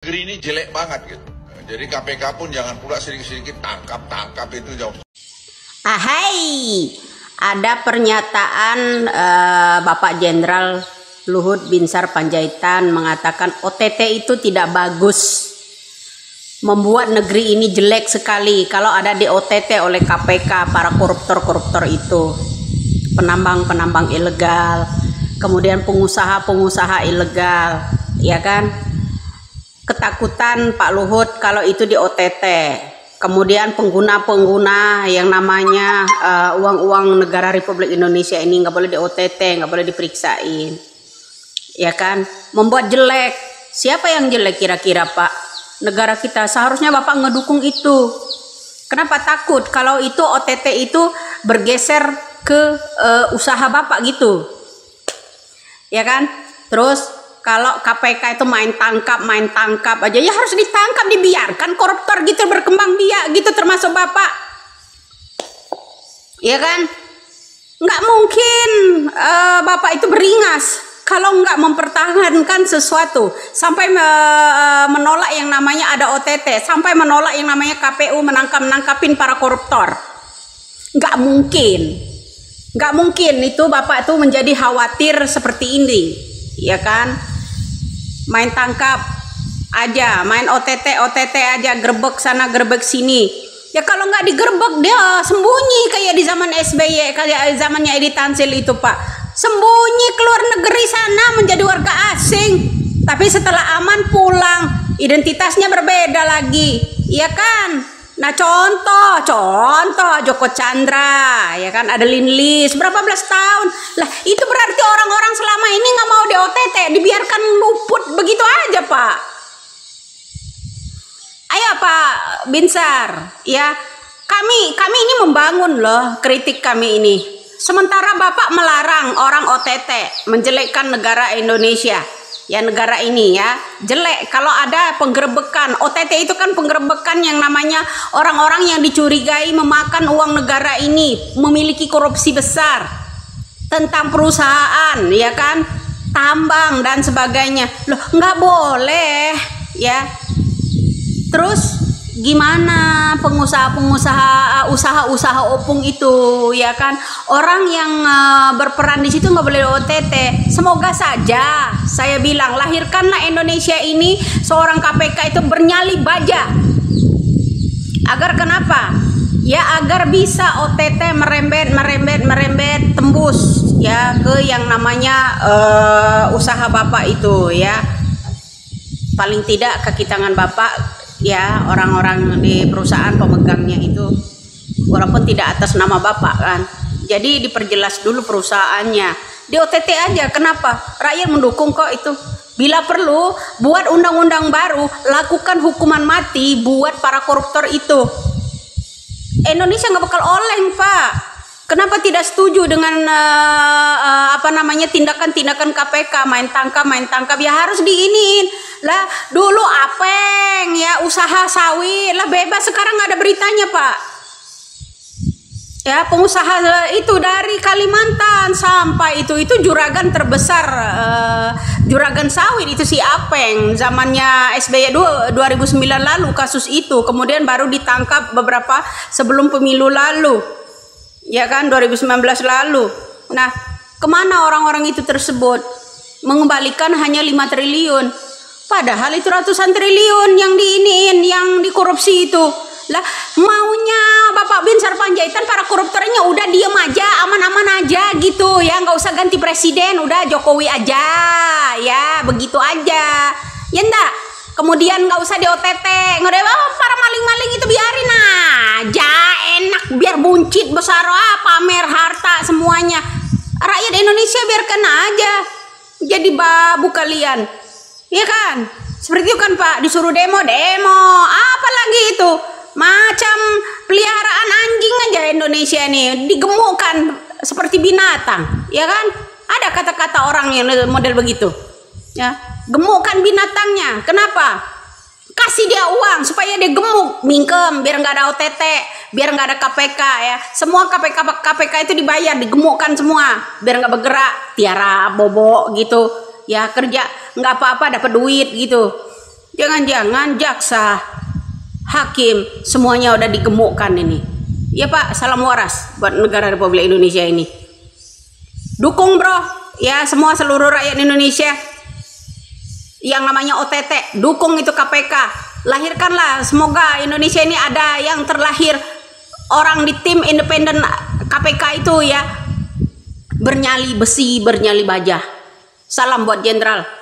Negeri ini jelek banget gitu. Jadi KPK pun jangan pula sedikit-sedikit tangkap itu jauh. Hai, ada pernyataan Bapak Jenderal Luhut Binsar Panjaitan mengatakan OTT itu tidak bagus, membuat negeri ini jelek sekali kalau ada di OTT oleh KPK, para koruptor-koruptor itu, penambang-penambang ilegal, kemudian pengusaha-pengusaha ilegal, ya kan? Ketakutan Pak Luhut kalau itu di OTT. Kemudian pengguna-pengguna yang namanya uang-uang negara Republik Indonesia ini nggak boleh di OTT, nggak boleh diperiksain, ya kan? Membuat jelek. Siapa yang jelek kira-kira Pak? Negara kita. Seharusnya Bapak ngedukung itu. Kenapa takut kalau itu OTT itu bergeser ke usaha Bapak gitu, ya kan? Terus kalau KPK itu main tangkap aja, ya harus ditangkap, dibiarkan koruptor gitu berkembang biak gitu, termasuk Bapak, ya kan? Nggak mungkin Bapak itu beringas kalau nggak mempertahankan sesuatu, sampai menolak yang namanya ada OTT, sampai menolak yang namanya KPU menangkapin para koruptor. Nggak mungkin itu Bapak itu menjadi khawatir seperti ini, ya kan? Main tangkap aja, main OTT aja, gerbek sana gerbek sini. Ya kalau nggak digerbek dia sembunyi kayak di zaman SBY, kayak zamannya Edi Tansil itu Pak. Sembunyi keluar negeri sana menjadi warga asing. Tapi setelah aman pulang, identitasnya berbeda lagi, ya kan? Nah contoh Joko Chandra, ya kan, ada Linlis berapa belas tahun lah, itu berarti orang-orang selama ini nggak mau di OTT, dibiarkan luput begitu aja Pak. Ayo Pak Binsar, ya kami ini membangun loh kritik kami ini. Sementara Bapak melarang orang OTT, menjelekkan negara Indonesia. Ya negara ini ya jelek kalau ada penggerebekan. OTT itu kan penggerebekan yang namanya orang-orang yang dicurigai memakan uang negara ini, memiliki korupsi besar tentang perusahaan, ya kan, tambang dan sebagainya. Loh nggak boleh ya. Terus gimana pengusaha-pengusaha, usaha-usaha opung itu, ya kan? Orang yang berperan di situ nggak boleh OTT. Semoga saja, saya bilang, lahirkanlah Indonesia ini seorang KPK itu bernyali baja. Agar kenapa? Ya agar bisa OTT merembet tembus ya ke yang namanya usaha Bapak itu, ya. Paling tidak kaki tangan Bapak, ya orang-orang di perusahaan pemegangnya itu, walaupun tidak atas nama Bapak kan, jadi diperjelas dulu perusahaannya, di OTT aja. Kenapa? Rakyat mendukung kok itu. Bila perlu buat undang-undang baru, lakukan hukuman mati buat para koruptor itu. Indonesia nggak bakal oleng Pak. Kenapa tidak setuju dengan tindakan-tindakan KPK, main tangkap ya harus diinin lah. Dulu Apeng ya usaha sawit lah bebas, sekarang nggak ada beritanya Pak. Ya pengusaha itu dari Kalimantan sampai itu juragan terbesar, juragan sawit itu si Apeng, zamannya SBY 2009 lalu kasus itu, kemudian baru ditangkap beberapa sebelum pemilu lalu, ya kan, 2019 lalu. Nah kemana orang-orang itu tersebut? Mengembalikan hanya 5 triliun, padahal itu ratusan triliun yang diiniin, yang dikorupsi itu. Lah maunya Bapak Binsar Panjaitan para koruptornya udah diem aja, aman-aman aja gitu ya, nggak usah ganti presiden, udah Jokowi aja ya, begitu aja ya ndak. Kemudian nggak usah di OTT, para maling-maling itu biarin aja, enak, biar buncit besar, pamer harta semuanya. Rakyat Indonesia biarkan aja jadi babu kalian, ya kan? Seperti itu kan Pak, disuruh demo, apalagi itu macam peliharaan anjing aja Indonesia nih, digemukkan seperti binatang, ya kan? Ada kata-kata orang yang model begitu, ya, gemukkan binatangnya. Kenapa? Kasih dia uang supaya dia gemuk, mingkem, biar nggak ada OTT, biar nggak ada KPK ya. Semua KPK itu dibayar, digemukkan semua, biar nggak bergerak, tiara bobo gitu, ya kerja nggak apa-apa dapat duit gitu. Jangan-jangan jaksa, hakim, semuanya udah digemukkan ini. Ya Pak, salam waras buat negara Republik Indonesia ini. Dukung bro, ya semua seluruh rakyat Indonesia. Yang namanya OTT, dukung itu KPK. Lahirkanlah, semoga Indonesia ini ada yang terlahir orang di tim independen KPK itu ya, bernyali besi, bernyali baja. Salam buat jenderal.